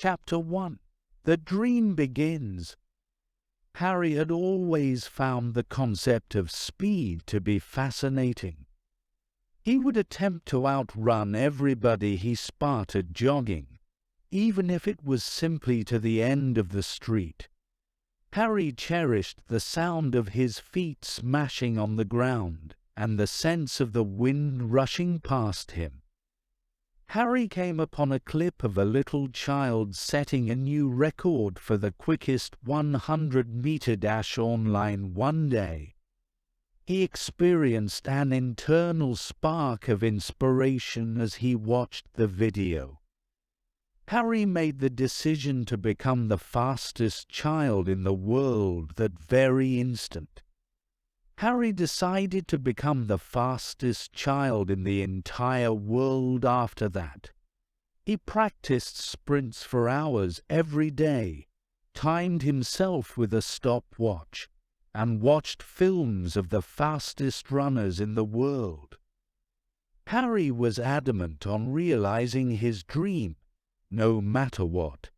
Chapter 1. The Dream Begins. Harry had always found the concept of speed to be fascinating. He would attempt to outrun everybody he spotted jogging, even if it was simply to the end of the street. Harry cherished the sound of his feet smashing on the ground and the sense of the wind rushing past him. Harry came upon a clip of a little child setting a new record for the quickest 100-meter dash online one day. He experienced an internal spark of inspiration as he watched the video. Harry made the decision to become the fastest child in the world that very instant. Harry decided to become the fastest child in the entire world after that. He practiced sprints for hours every day, timed himself with a stopwatch, and watched films of the fastest runners in the world. Harry was adamant on realizing his dream, no matter what.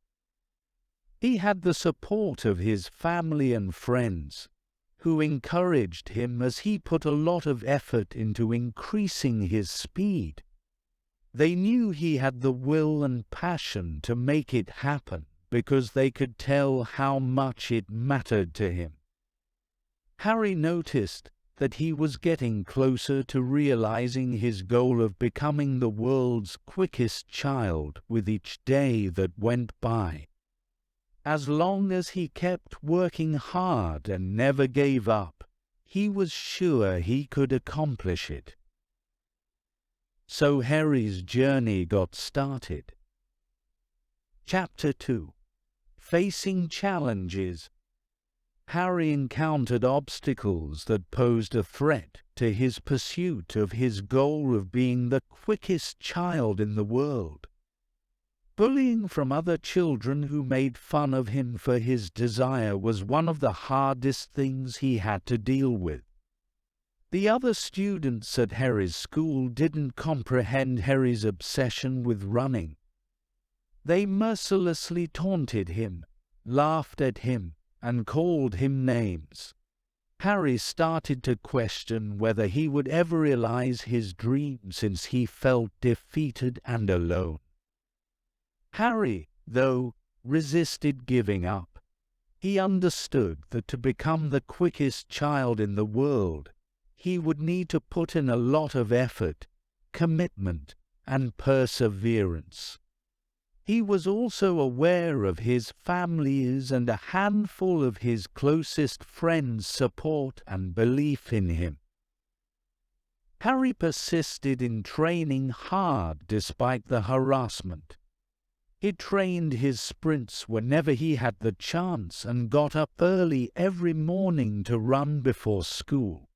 He had the support of his family and friends, who encouraged him as he put a lot of effort into increasing his speed. They knew he had the will and passion to make it happen because they could tell how much it mattered to him. Harry noticed that he was getting closer to realizing his goal of becoming the world's quickest child with each day that went by. As long as he kept working hard and never gave up, he was sure he could accomplish it. So Harry's journey got started. Chapter 2. Facing Challenges. Harry encountered obstacles that posed a threat to his pursuit of his goal of being the quickest child in the world. Bullying from other children who made fun of him for his desire was one of the hardest things he had to deal with. The other students at Harry's school didn't comprehend Harry's obsession with running. They mercilessly taunted him, laughed at him, and called him names. Harry started to question whether he would ever realize his dream since he felt defeated and alone. Harry, though, resisted giving up. He understood that to become the quickest child in the world, he would need to put in a lot of effort, commitment, and perseverance. He was also aware of his family's and a handful of his closest friends' support and belief in him. Harry persisted in training hard despite the harassment. He trained his sprints whenever he had the chance and got up early every morning to run before school.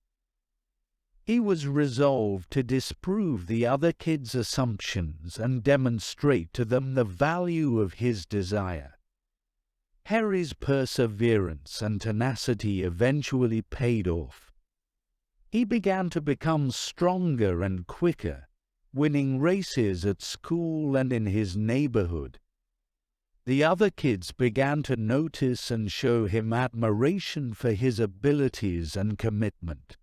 He was resolved to disprove the other kids' assumptions and demonstrate to them the value of his desire. Harry's perseverance and tenacity eventually paid off. He began to become stronger and quicker, winning races at school and in his neighborhood. The other kids began to notice and show him admiration for his abilities and commitment.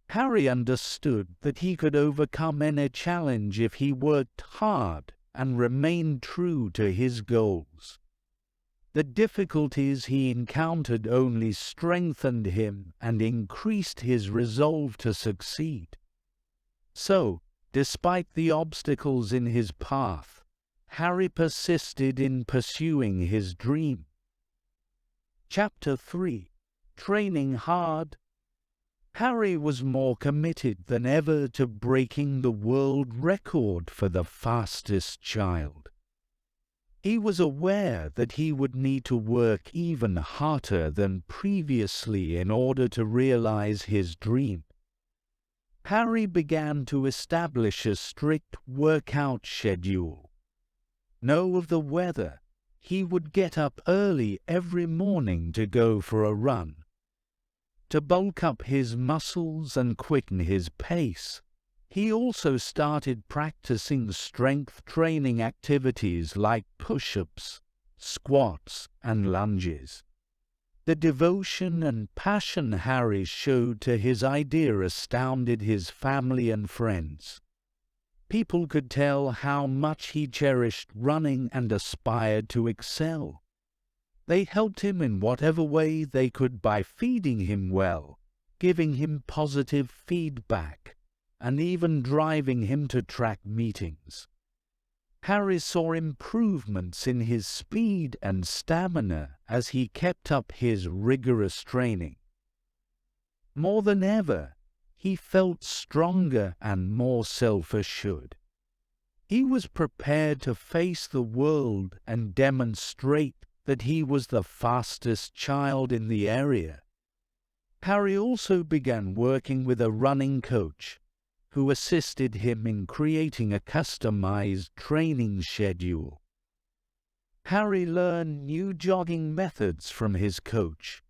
Harry understood that he could overcome any challenge if he worked hard and remained true to his goals. The difficulties he encountered only strengthened him and increased his resolve to succeed. So, despite the obstacles in his path, Harry persisted in pursuing his dream. Chapter 3. Training Hard. Harry was more committed than ever to breaking the world record for the fastest child. He was aware that he would need to work even harder than previously in order to realize his dream. Harry began to establish a strict workout schedule. Know of the weather, he would get up early every morning to go for a run. To bulk up his muscles and quicken his pace, He also started practicing strength training activities like push-ups, squats, and lunges. The devotion and passion Harry showed to his idea astounded his family and friends. People could tell how much he cherished running and aspired to excel. They helped him in whatever way they could by feeding him well, giving him positive feedback, and even driving him to track meetings. Harry saw improvements in his speed and stamina as he kept up his rigorous training. More than ever, he felt stronger and more self-assured. He was prepared to face the world and demonstrate that he was the fastest child in the area. Harry also began working with a running coach, who assisted him in creating a customized training schedule. Harry learned new jogging methods from his coach,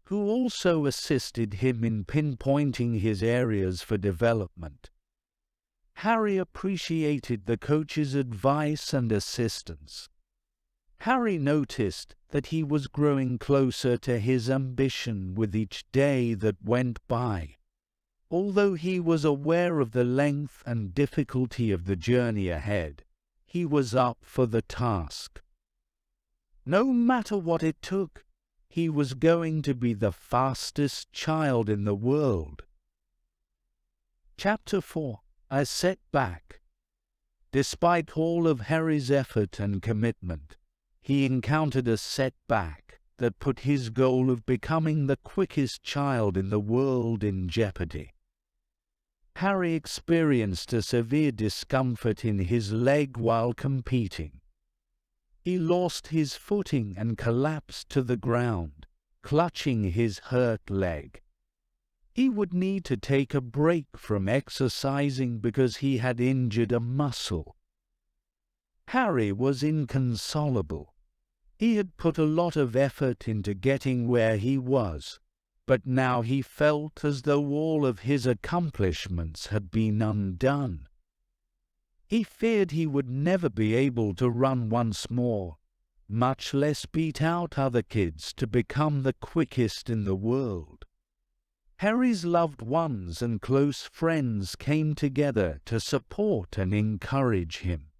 who also assisted him in pinpointing his areas for development. Harry appreciated the coach's advice and assistance. Harry noticed that he was growing closer to his ambition with each day that went by. Although he was aware of the length and difficulty of the journey ahead, he was up for the task. No matter what it took, he was going to be the fastest child in the world. Chapter 4: A Setback. Despite all of Harry's effort and commitment, he encountered a setback that put his goal of becoming the quickest child in the world in jeopardy. Harry experienced a severe discomfort in his leg while competing. He lost his footing and collapsed to the ground, clutching his hurt leg. He would need to take a break from exercising because he had injured a muscle. Harry was inconsolable. He had put a lot of effort into getting where he was, but now he felt as though all of his accomplishments had been undone. He feared he would never be able to run once more, much less beat out other kids to become the quickest in the world. Harry's loved ones and close friends came together to support and encourage him.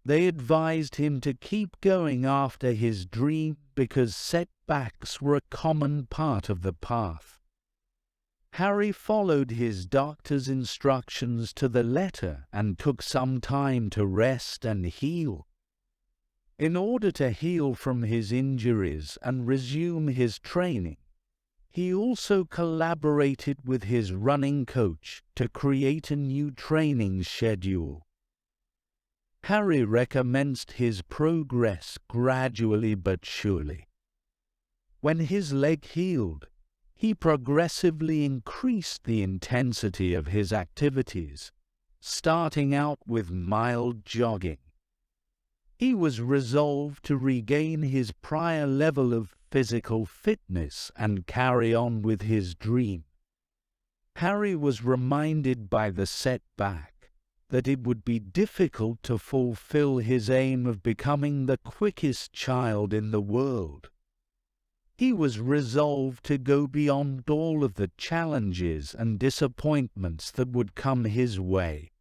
They advised him to keep going after his dream because setbacks were a common part of the path. Harry followed his doctor's instructions to the letter and took some time to rest and heal. In order to heal from his injuries and resume his training, he also collaborated with his running coach to create a new training schedule. Harry recommenced his progress gradually but surely. When his leg healed, he progressively increased the intensity of his activities, starting out with mild jogging. He was resolved to regain his prior level of physical fitness and carry on with his dream. Harry was reminded by the setback that it would be difficult to fulfill his aim of becoming the quickest child in the world. He was resolved to go beyond all of the challenges and disappointments that would come his way.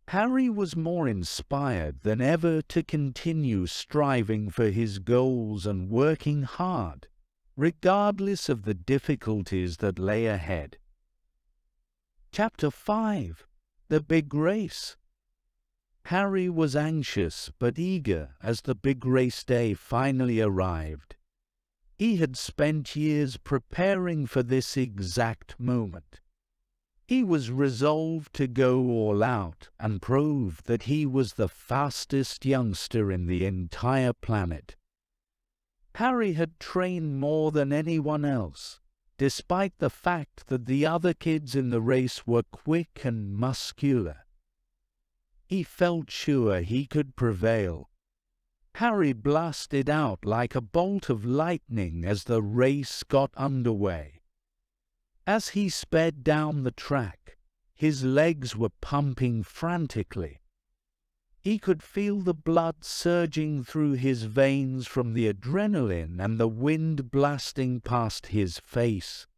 Harry was more inspired than ever to continue striving for his goals and working hard, regardless of the difficulties that lay ahead. Chapter 5: The Big Race. Harry was anxious but eager as the big race day finally arrived. He had spent years preparing for this exact moment. He was resolved to go all out and prove that he was the fastest youngster in the entire planet. Harry had trained more than anyone else, despite the fact that the other kids in the race were quick and muscular. He felt sure he could prevail. Harry blasted out like a bolt of lightning as the race got underway. As he sped down the track, His legs were pumping frantically. He could feel the blood surging through his veins from the adrenaline and the wind blasting past his face.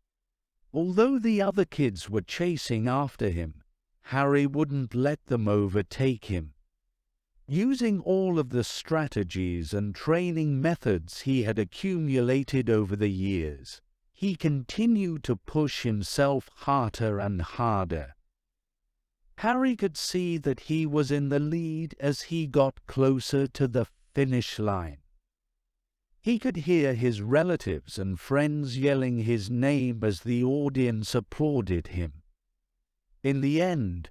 Although the other kids were chasing after him, Harry wouldn't let them overtake him. Using all of the strategies and training methods he had accumulated over the years, he continued to push himself harder and harder. Harry could see that he was in the lead as he got closer to the finish line. He could hear his relatives and friends yelling his name as the audience applauded him. In the end,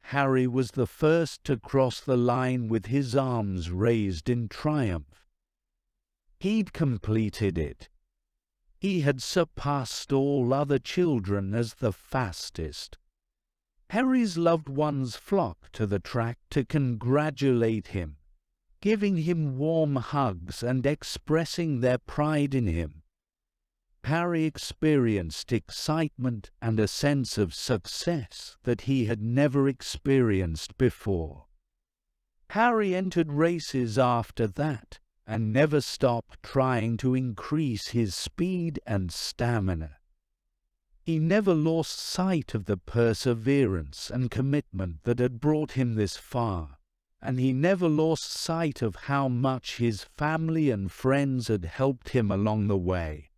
Harry was the first to cross the line with his arms raised in triumph. He'd completed it. He had surpassed all other children as the fastest. Harry's loved ones flocked to the track to congratulate him, giving him warm hugs and expressing their pride in him. Harry experienced excitement and a sense of success that he had never experienced before. Harry entered races after that and never stopped trying to increase his speed and stamina. He never lost sight of the perseverance and commitment that had brought him this far, and he never lost sight of how much his family and friends had helped him along the way.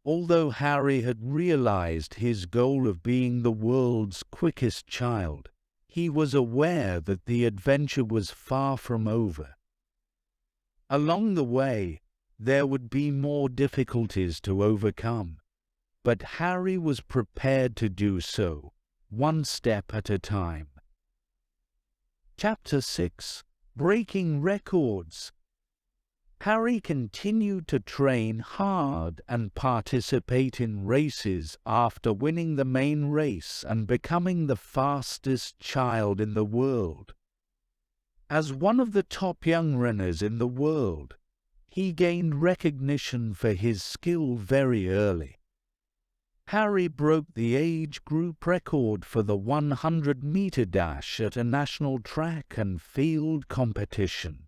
Although Harry had realized his goal of being the world's quickest child, he was aware that the adventure was far from over. Along the way, there would be more difficulties to overcome, but Harry was prepared to do so, one step at a time. Chapter 6: Breaking Records. Harry continued to train hard and participate in races after winning the main race and becoming the fastest child in the world. As one of the top young runners in the world, he gained recognition for his skill very early. Harry broke the age group record for the 100-meter dash at a national track and field competition.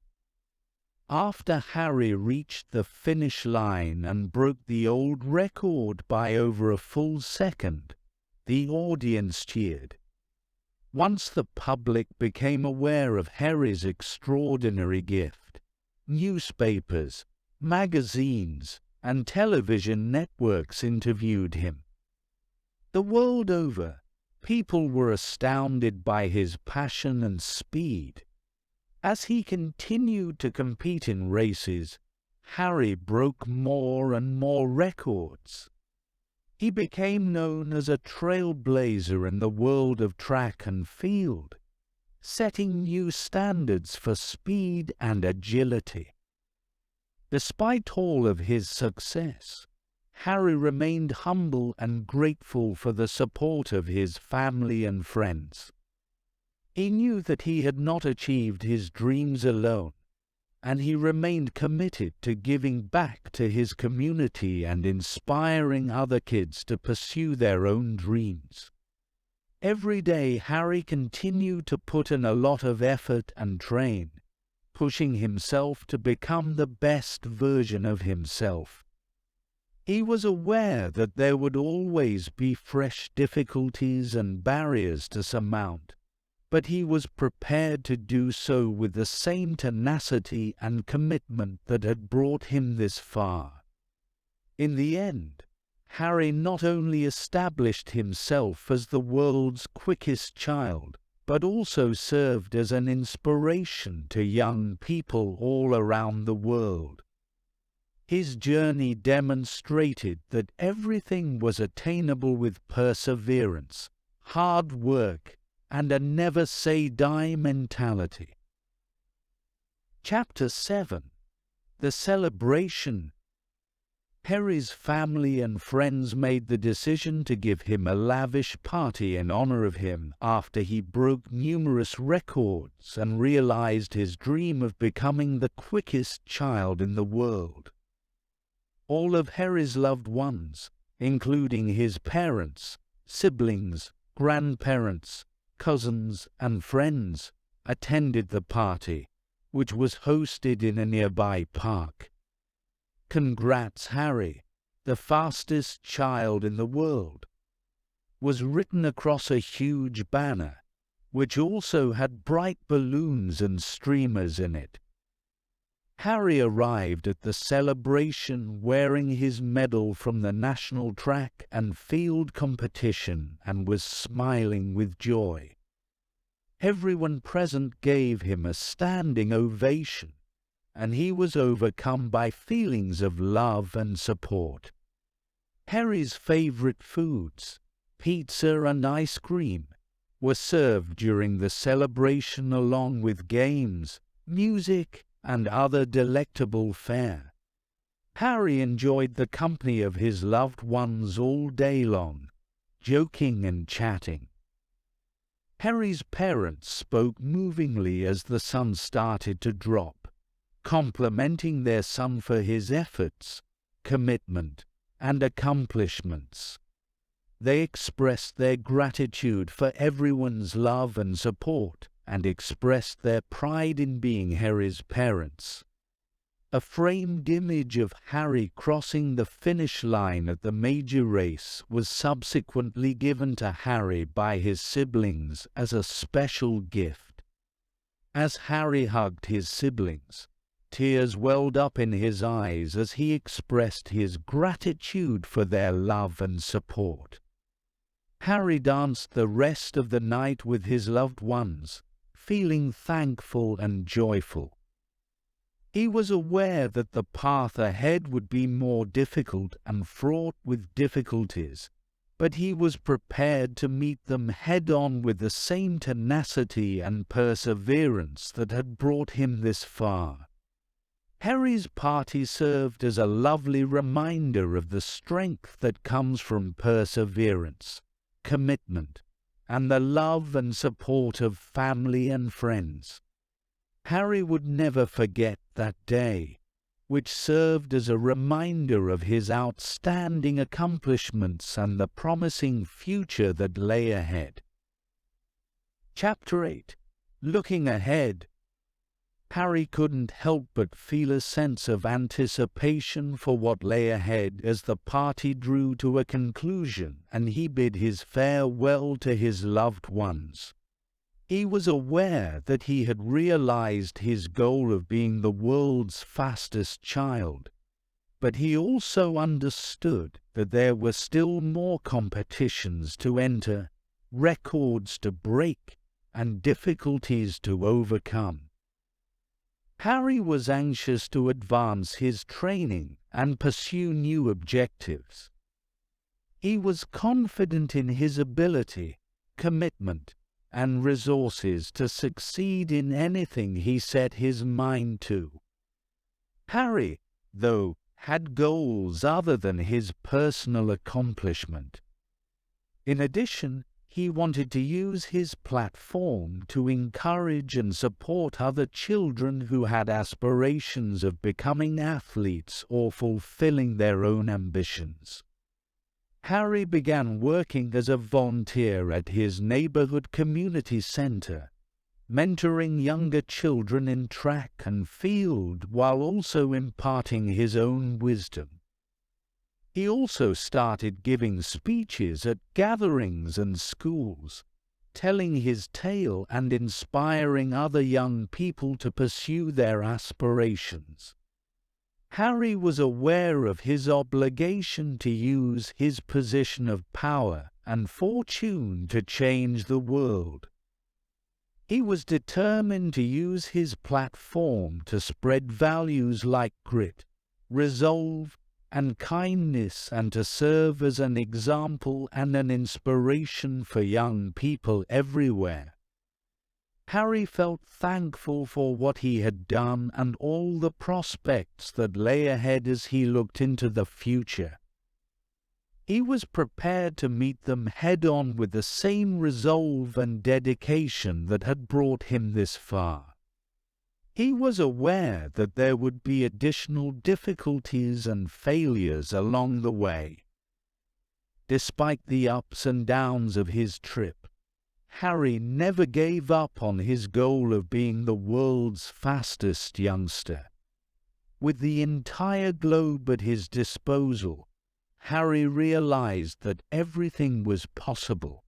After Harry reached the finish line and broke the old record by over a full second, the audience cheered. Once the public became aware of Harry's extraordinary gift, newspapers, magazines, and television networks interviewed him. The world over, people were astounded by his passion and speed. As he continued to compete in races, Harry broke more and more records. He became known as a trailblazer in the world of track and field, setting new standards for speed and agility. Despite all of his success, Harry remained humble and grateful for the support of his family and friends. He knew that he had not achieved his dreams alone, and he remained committed to giving back to his community and inspiring other kids to pursue their own dreams. Every day, Harry continued to put in a lot of effort and train, pushing himself to become the best version of himself. He was aware that there would always be fresh difficulties and barriers to surmount, but he was prepared to do so with the same tenacity and commitment that had brought him this far. In the end, Harry not only established himself as the world's quickest child, but also served as an inspiration to young people all around the world. His journey demonstrated that everything was attainable with perseverance, hard work, and a never-say-die mentality. Chapter 7: The Celebration. Harry's family and friends made the decision to give him a lavish party in honor of him after he broke numerous records and realized his dream of becoming the quickest child in the world. All of Harry's loved ones, including his parents, siblings, grandparents, cousins, and friends attended the party, which was hosted in a nearby park. "Congrats, Harry, the fastest child in the world," was written across a huge banner, which also had bright balloons and streamers in it. Harry arrived at the celebration wearing his medal from the national track and field competition and was smiling with joy. Everyone present gave him a standing ovation, and he was overcome by feelings of love and support. Harry's favorite foods, pizza and ice cream, were served during the celebration along with games, music, and other delectable fare. Harry enjoyed the company of his loved ones all day long, joking and chatting. Harry's parents spoke movingly as the sun started to drop, complimenting their son for his efforts, commitment, and accomplishments. They expressed their gratitude for everyone's love and support, and expressed their pride in being Harry's parents. A framed image of Harry crossing the finish line at the major race was subsequently given to Harry by his siblings as a special gift. As Harry hugged his siblings, tears welled up in his eyes as he expressed his gratitude for their love and support. Harry danced the rest of the night with his loved ones, feeling thankful and joyful. He was aware that the path ahead would be more difficult and fraught with difficulties, but he was prepared to meet them head-on with the same tenacity and perseverance that had brought him this far. Harry's party served as a lovely reminder of the strength that comes from perseverance, commitment, and the love and support of family and friends. Harry would never forget that day, which served as a reminder of his outstanding accomplishments and the promising future that lay ahead. Chapter 8. Looking Ahead. Harry couldn't help but feel a sense of anticipation for what lay ahead as the party drew to a conclusion and he bid his farewell to his loved ones. He was aware that he had realized his goal of being the world's fastest child, but he also understood that there were still more competitions to enter, records to break, and difficulties to overcome. Harry was anxious to advance his training and pursue new objectives. He was confident in his ability, commitment, and resources to succeed in anything he set his mind to. Harry, though, had goals other than his personal accomplishment. In addition, he wanted to use his platform to encourage and support other children who had aspirations of becoming athletes or fulfilling their own ambitions. Harry began working as a volunteer at his neighborhood community center, mentoring younger children in track and field while also imparting his own wisdom. He also started giving speeches at gatherings and schools, telling his tale and inspiring other young people to pursue their aspirations. Harry was aware of his obligation to use his position of power and fortune to change the world. He was determined to use his platform to spread values like grit, resolve, and kindness, and to serve as an example and an inspiration for young people everywhere. Harry felt thankful for what he had done and all the prospects that lay ahead as he looked into the future. He was prepared to meet them head-on with the same resolve and dedication that had brought him this far. He was aware that there would be additional difficulties and failures along the way. Despite the ups and downs of his trip, Harry never gave up on his goal of being the world's fastest youngster. With the entire globe at his disposal, Harry realized that everything was possible.